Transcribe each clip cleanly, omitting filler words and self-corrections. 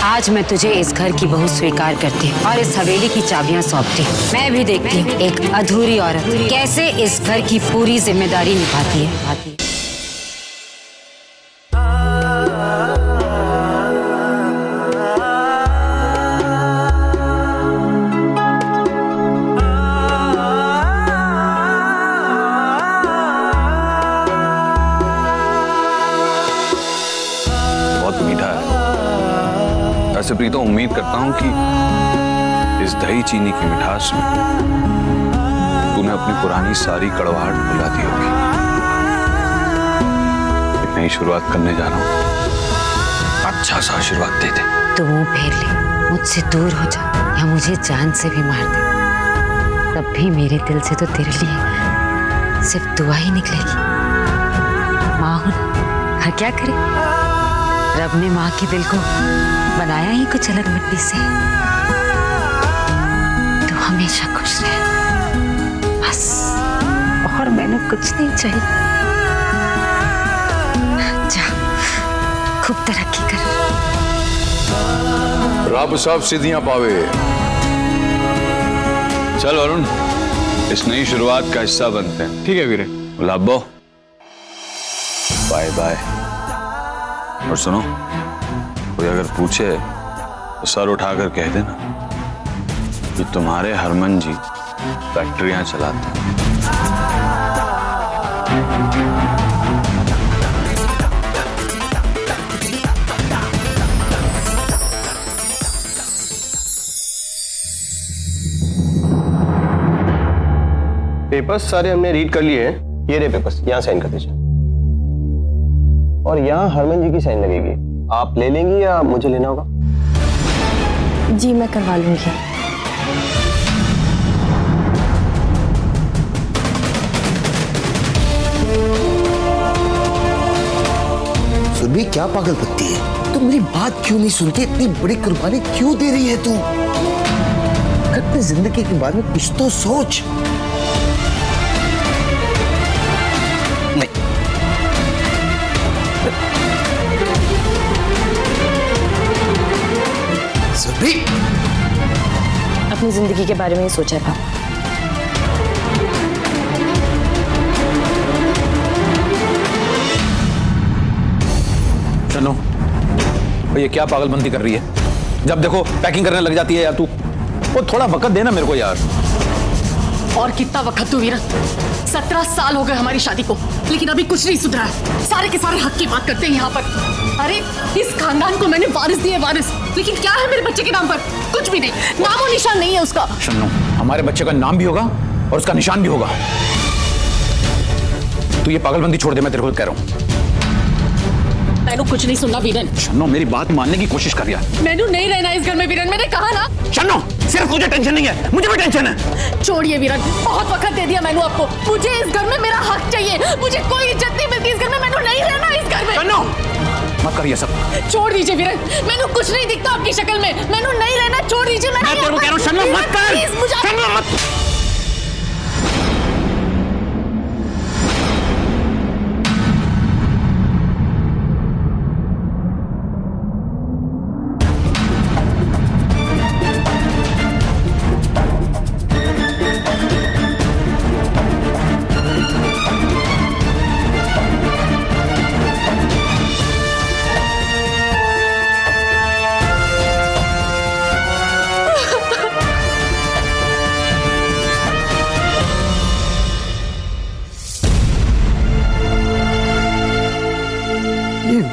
आज मैं तुझे इस घर की बहू स्वीकार करती हूँ और इस हवेली की चाबियां सौंपती हूँ। मैं भी देखती हूँ एक अधूरी औरत कैसे इस घर की पूरी जिम्मेदारी निभाती है। बहुत मीठा है। ऐसे प्रीतम उम्मीद करता हूं कि इस दही चीनी की मिठास में तूने अपनी पुरानी सारी कड़वाहट भुला दी होगी। एक नई शुरुआत करने जा रहा हूं, अच्छा सा आशीर्वाद दे दे। तू मुंह फेर ले, मुझसे दूर हो जा या मुझे जान से भी मार दे, तब भी मेरे दिल से तो तेरे लिए सिर्फ दुआ ही निकलेगी। माँ हूं, हाँ क्या करे, रब ने माँ के दिल को बनाया ही कुछ अलग मिट्टी से। तू हमेशा खुश रहे बस, और मैंने कुछ नहीं चाहिए। जा, खूब तरक्की कर। रब सब सिद्धियां पावे। चल अरुण, इस नई शुरुआत का हिस्सा बनते हैं। ठीक है वीरे। लाबो, बाय बाय। और सुनो, कोई अगर पूछे तो सर उठाकर कह देना कि तुम्हारे हरमन जी फैक्ट्रियां चलाते हैं। पेपर्स सारे हमने रीड कर लिए हैं। ये रहे पेपर्स, यहाँ साइन कर दीजिए। और यहाँ हरमन जी की साइन लगेगी। आप ले लेंगी या मुझे लेना होगा? जी मैं करवा लूंगी। सुरभि क्या पागलपंती है, तू मेरी बात क्यों नहीं सुनती? इतनी बड़ी कुर्बानी क्यों दे रही है तू? अपनी जिंदगी के बारे में कुछ तो सोच। सुरभि, अपनी जिंदगी के बारे में ही सोचा है पापा। चलो, ये क्या पागलबंदी कर रही है? जब देखो पैकिंग करने लग जाती है यार तू। वो थोड़ा वक्त देना मेरे को यार। और कितना वक्त तू वीरन? 17 साल हो गए हमारी शादी को, लेकिन अभी कुछ नहीं सुधरा है। सारे के सारे हक की बात करते हैं यहाँ पर। अरे इस खानदान को मैंने वारिस दिए, वारिस, लेकिन क्या है मेरे बच्चे के नाम पर? कुछ भी नहीं, नाम और निशान नहीं है उसका। शन्नू, हमारे बच्चे का नाम भी होगा और उसका निशान भी होगा। तू ये पागलबंदी छोड़ दे, मैं तेरे को कह रहा हूँ। मैनू कुछ नहीं सुनना वीरन। शन्नू, मेरी बात मानने की कोशिश कर यार। मैनू नहीं रहना इस घर में वीरन, मैंने कहा ना। शन्नू, सिर्फ तुझे टेंशन नहीं है, मुझे भी टेंशन है। छोड़िए वीरन, बहुत वक्त दे दिया मैनू आपको। मुझे इस घर में मेरा हक चाहिए। मुझे कोई इज्जत नहीं मिलती इस घर में। मैनू नहीं रहना इस घर में। शन्नू, मत कर ये सब। छोड़ दीजिए वीरन, मैनू कुछ नहीं दिखता आपकी शक्ल में। मैनू नहीं रहना, छोड़ दीजिए। मैं तेरे को कह रहा हूँ शन्नू मत कर। शन्नू मत।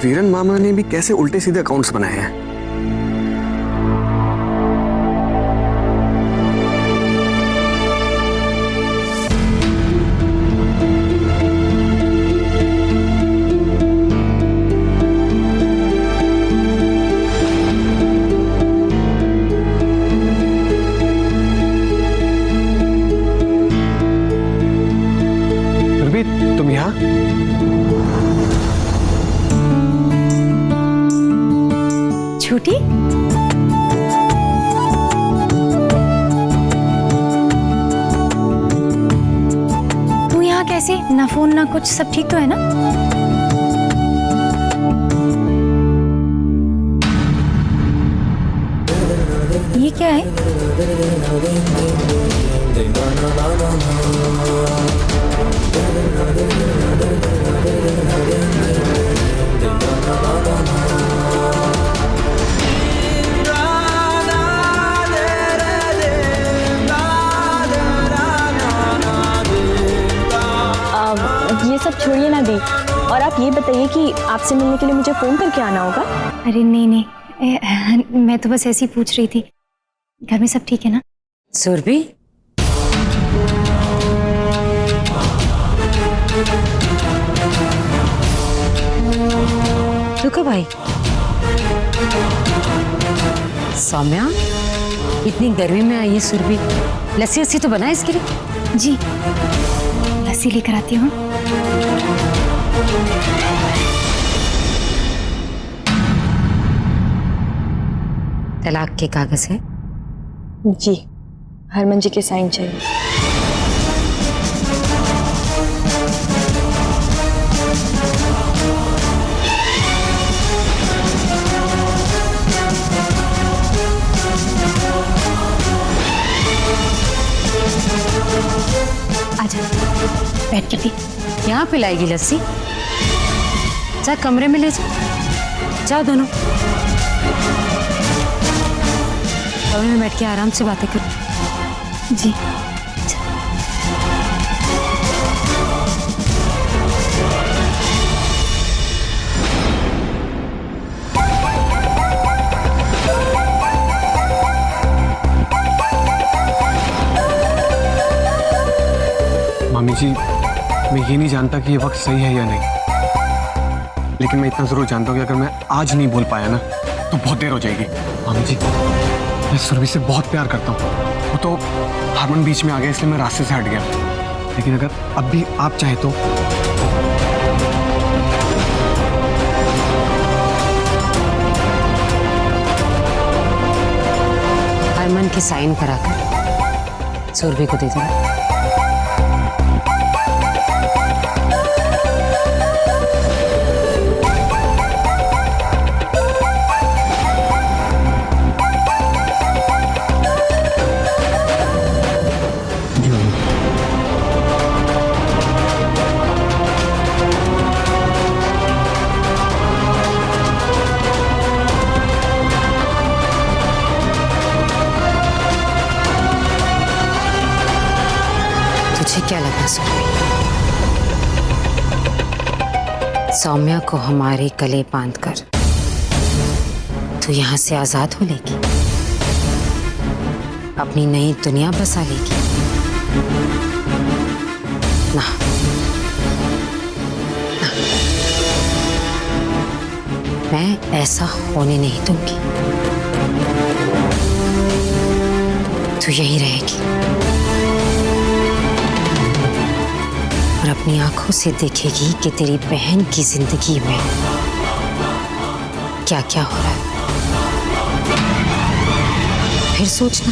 वीरन मामा ने भी कैसे उल्टे सीधे अकाउंट्स बनाए हैं? सुरभि, तुम यहाँ? छूटी? तू यहाँ कैसे? ना फोन ना कुछ, सब ठीक तो है ना? ये क्या है? ये सब छोड़िए ना दी, और आप ये बताइए कि आपसे मिलने के लिए मुझे फोन करके आना होगा? अरे नहीं नहीं, मैं तो बस ऐसे ही पूछ रही थी। घर में सब ठीक है ना? सुरभि, तू कब आई? सौम्या, इतनी गर्मी में आई है सुरभि, लस्सी वस्सी तो बना है इसके लिए। जी, लस्सी लेकर आती हूँ। तलाक के कागज है? जी, हरमन जी के साइन चाहिए। आजा, बैठ कर दी। यहाँ पिलाएगी लस्सी? जा कमरे में ले जा, जाओ दोनों कमरे में बैठ के आराम से बातें करो। जी। मामी जी, मैं ये नहीं जानता कि ये वक्त सही है या नहीं, लेकिन मैं इतना जरूर जानता हूँ कि अगर मैं आज नहीं बोल पाया ना तो बहुत देर हो जाएगी। मामी जी, मैं सुरभि से बहुत प्यार करता हूँ। वो तो हरमन बीच में आ गया इसलिए मैं रास्ते से हट गया, लेकिन अगर अब भी आप चाहे तो। हरमन के साइन कराकर सुरभि को दे देना। तुझे क्या लगा सुरभि, सौम्या को हमारे गले बांधकर तू यहाँ से आजाद हो लेगी, अपनी नई दुनिया बसा लेगी? ना, ना, मैं ऐसा होने नहीं दूंगी। तू यहीं रहेगी और अपनी आंखों से देखेगी कि तेरी बहन की जिंदगी में क्या क्या हो रहा है। फिर सोचना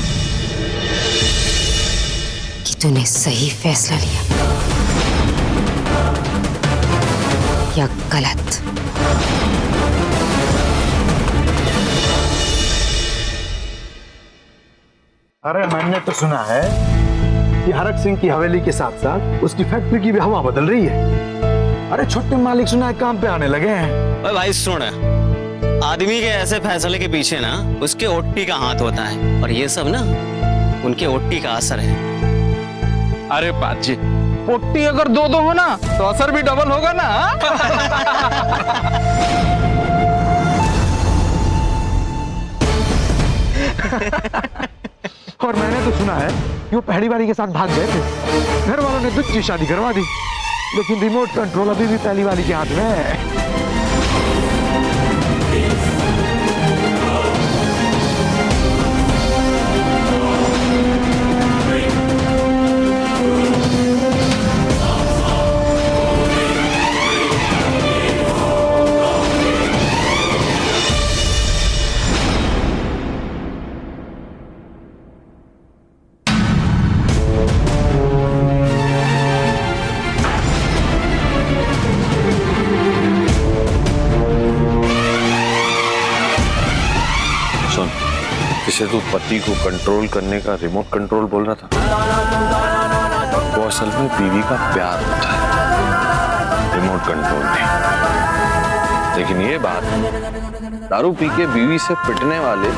कि तूने सही फैसला लिया या गलत। अरे मैंने तो सुना है कि हरक सिंह की हवेली के साथ साथ उसकी फैक्ट्री की भी हवा बदल रही है। अरे छोटे मालिक सुना है काम पे आने लगे हैं। ओए भाई सुन, आदमी के ऐसे फैसले के पीछे ना उसके ओट्टी का हाथ होता है, और ये सब ना उनके ओट्टी का असर है। अरे बाजी, ओट्टी अगर दो दो हो ना तो असर भी डबल होगा ना। और मैंने तो सुना है कि वो पहली बारी के साथ भाग गए थे, घर वालों ने दूसरी शादी करवा दी, लेकिन रिमोट कंट्रोल अभी भी पहली वाली के हाथ में है। जिसे तू पति को कंट्रोल करने का रिमोट कंट्रोल बोल रहा था, वो असल में बीवी का प्यार होता है, रिमोट कंट्रोल नहीं। लेकिन ये बात दारू पी के बीवी से पिटने वाले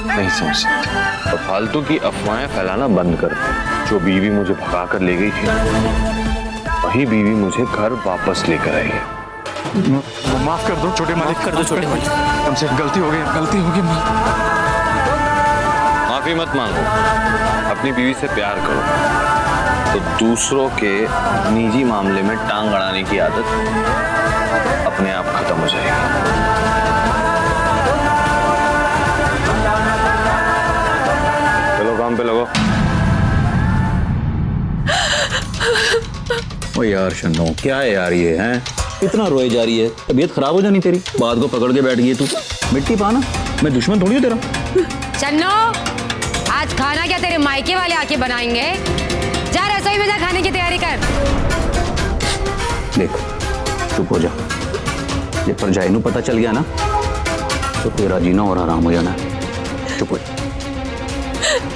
नहीं समझ सकते और फालतू की अफवाहें फैलाना बंद कर दो। जो बीवी मुझे भगा कर ले गई थी, वही बीवी मुझे घर वापस लेकर आई है। माफ कर दो छोटे मालिक, कर दो छोटे मालिक, हमसे गलती हो गई माफी मत मांगो, अपनी बीवी से प्यार करो तो दूसरों के निजी मामले में टांग अड़ाने की आदत अपने आप खत्म हो जाएगी। चलो काम पे लगो। ओ यार शन्नो, क्या है यार ये हैं? इतना रोए जा रही है, तबीयत खराब हो जानी तेरी। बात को पकड़ के बैठ गई तू। मिट्टी पाना, मैं दुश्मन थोड़ी हूँ तेरा। चन्नो, आज खाना क्या तेरे मायके वाले आके बनाएंगे? जा रसोई में जा, खाने की तैयारी कर। देख, चुप हो जा। ये परजाई नू पता चल गया ना तो तेरा जीना और आराम हो जाना। चुप हो जा।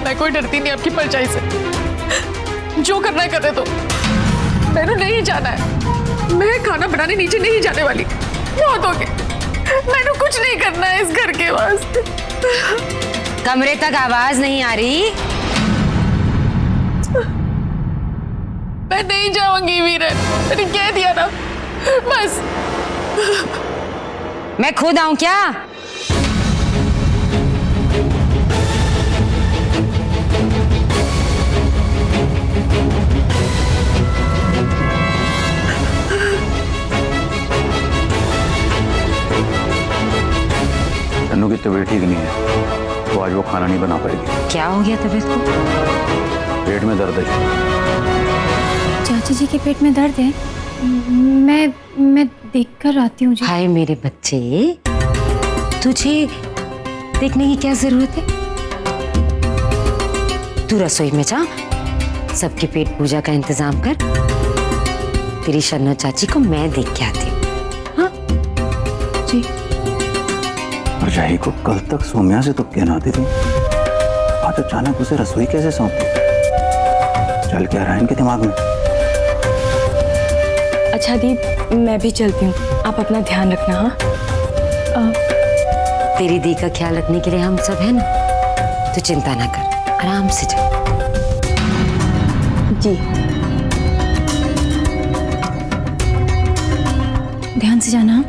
मैं कोई डरती नहीं आपकी परछाई से। जो करना है करे तो, मैंने नहीं जाना है। मैं खाना बनाने नीचे नहीं जाने वाली। बहुत हो गया, मैंने कुछ नहीं करना है इस घर के वास्ते। कमरे तक आवाज नहीं आ रही? मैं नहीं जाऊंगी वीरन, मैंने कह दिया ना, बस। मैं खुद आऊं क्या? तन्नू की तबीयत ठीक नहीं है तो आज वो खाना नहीं बना पाएगी। क्या हो गया तबीयत को? पेट में दर्द है। चाची जी के पेट में दर्द है? मैं देख कर आती हूँ। हाय मेरे बच्चे, तुझे देखने की क्या जरूरत है? तू रसोई में जा, सबके पेट पूजा का इंतजाम कर। तेरी शन्नो चाची को मैं देख के आती हूँ। हाँ जी। परजाई को कल तक सोम्या से तो कहनाती थी, आज अचानक उसे रसोई कैसे सौंपती? चल क्या रहा है इनके दिमाग में? अच्छा दी, मैं भी चलती हूँ, आप अपना ध्यान रखना। हाँ, तेरी दी का ख्याल रखने के लिए हम सब है ना, तू चिंता ना कर, आराम से जा। जी। ध्यान से जाना।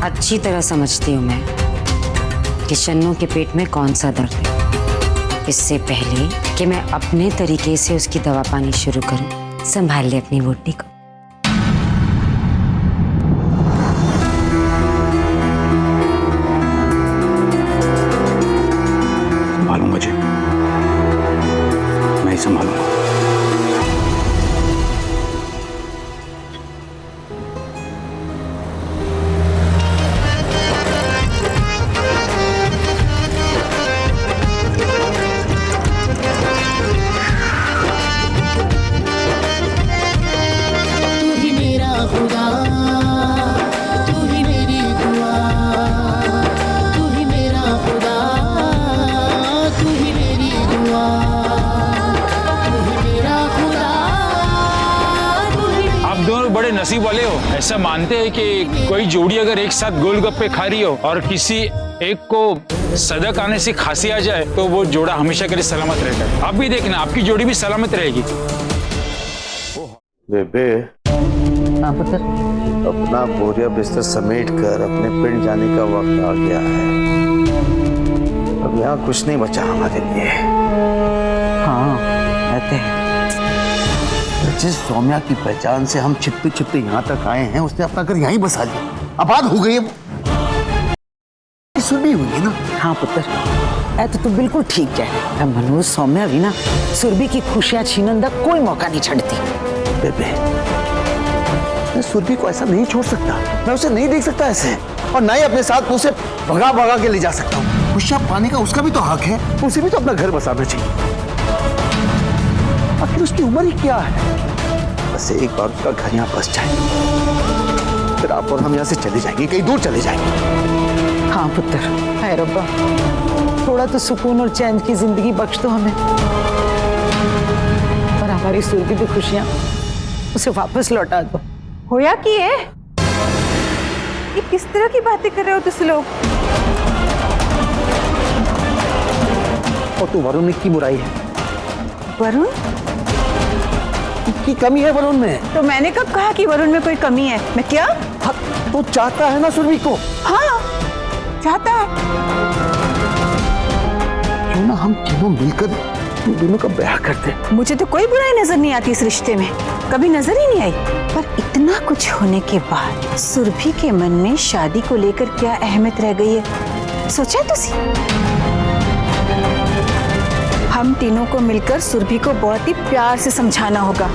अच्छी तरह समझती हूँ मैं कि शन्नो के पेट में कौन सा दर्द है। इससे पहले कि मैं अपने तरीके से उसकी दवा पानी शुरू करूं, संभाल ले अपनी वोटी को। संभालूं मुझे, मैं ही संभालूंगा। बड़े नसीब वाले हो। ऐसा मानते हैं कि कोई जोड़ी अगर एक साथ गोलगप्पे खा रही हो और किसी एक को सदक आने से खांसी आ जाए तो वो जोड़ा हमेशा के लिए सलामत रहता है। आप भी देखना, आपकी जोड़ी भी सलामत रहेगी। बेबे, हाँ पुत्र, अपना बोरिया बिस्तर समेट कर अपने पिंड जाने का वक्त आ गया है। अब यहाँ कुछ नहीं बचा हमारे लिए। हाँ कहते हैं, जिस सौम्या की पहचान से हम छिपते छिपते यहाँ तक आए हैं, उसने अपना घर यहीं बसा लिया। आबाद हो गई है, सुरभि हुई है ना। हाँ पुत्र, ऐ तो तू बिल्कुल ठीक कह रहा है। मनोज सौम्या भी ना सुरभि की खुशियां छीनने का कोई मौका नहीं छड़ती। बेबे, मैं सुरभि को ऐसा नहीं छोड़ सकता, मैं उसे नहीं देख सकता ऐसे, और ना ही अपने साथ उसे भगा भगा के ले जा सकता हूँ। खुशियां पाने का उसका भी तो हक है, उसे भी तो अपना घर बसाना चाहिए। उसकी उम्र ही क्या है। बस एक बार उसका घर यहाँ बस जाए, फिर आप और हम यहाँ से चले जाएंगे, कहीं दूर चले जाएंगे। हाँ पुत्र, है रब्बा, थोड़ा तो सुकून और चैन की जिंदगी बख्श दो हमें, और हमारी सुर्गी की खुशियां उसे वापस लौटा दो। होया कि है? ये किस तरह की बातें कर रहे हो तुम लोग? और तू वरुण की बुराई है। वरुण की कमी है वरुण में। तो मैंने कब कहा कि वरुण में कोई कमी है? मैं क्या? तो चाहता है ना सुरभि को? हाँ चाहता है। क्यों ना हम तीनों मिलकर तुम दोनों का ब्याह करते। मुझे तो कोई बुराई नजर नहीं आती इस रिश्ते में, कभी नजर ही नहीं आई। पर इतना कुछ होने के बाद सुरभि के मन में शादी को लेकर क्या अहमियत रह गई है, सोचा तुसी? हम तीनों को मिलकर सुरभि को बहुत ही प्यार से समझाना होगा,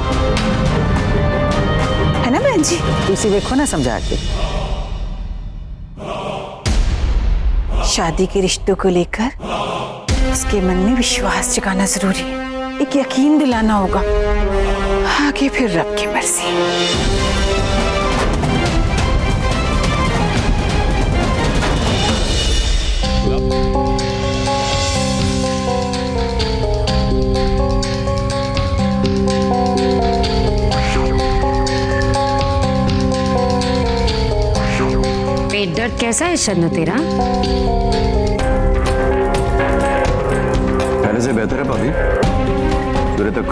है ना बहन जी? इसे देखो ना समझा के। शादी के रिश्तों को लेकर उसके मन में विश्वास जगाना जरूरी है, एक यकीन दिलाना होगा, आगे फिर रब की मर्जी। पेट दर्द कैसा है शन्नु तेरा? पहले से बेहतर है भाभी, सुबह तक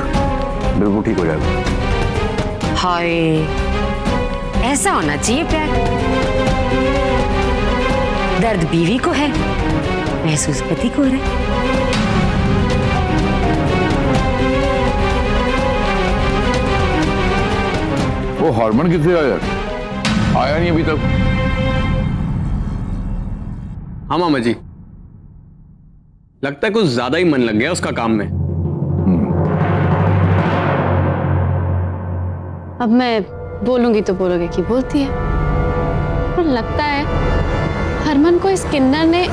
बिल्कुल ठीक हो जाएगा। हाय, ऐसा होना चाहिए प्यार। दर्द बीवी को है, महसूस पति को हो रहा है। वो हार्मोन कितने आया नहीं अभी तक? हाँ मामा जी, लगता है कुछ ज्यादा ही मन लग गया उसका काम में। अब मैं बोलूंगी तो बोलोगे कि बोलती है, पर लगता है हरमन को इस किन्नर ने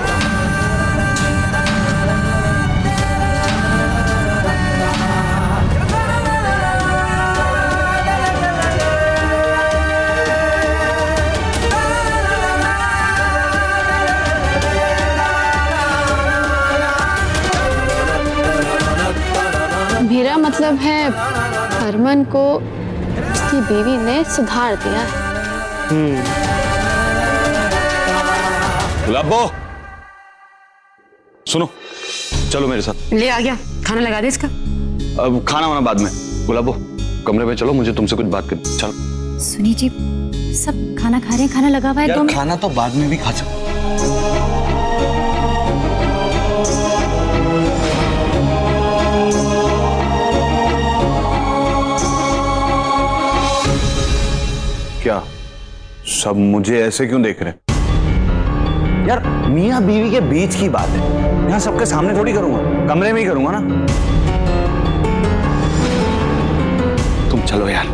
मेरा मतलब है हरमन को उसकी बीवी ने सुधार दिया है। गुलाबो, सुनो, चलो मेरे साथ। ले आ गया, खाना लगा दे इसका। अब खाना वाना बाद में। गुलाबो, कमरे में चलो, मुझे तुमसे कुछ बात करनी। चलो। सुनी जी, सब खाना खा रहे हैं, खाना लगा हुआ है। यार खाना तो बाद में भी खा सकते। क्या सब मुझे ऐसे क्यों देख रहे हैं? यार मियाँ बीवी के बीच की बात है, यहाँ सबके सामने थोड़ी करूंगा, कमरे में ही करूंगा ना। तुम चलो यार।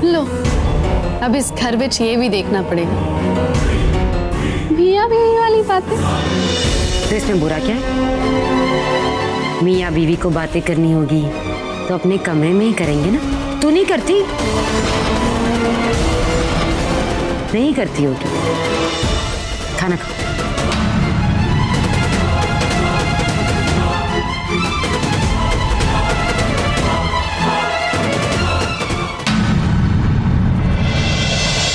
लो, अब इस घर में ये भी देखना पड़ेगा, मियाँ बीवी वाली बातें। तो इसमें बुरा क्या है? मियाँ बीवी को बातें करनी होगी तो अपने कमरे में ही करेंगे ना। तू नहीं करती? नहीं करती होगी। खाना खा।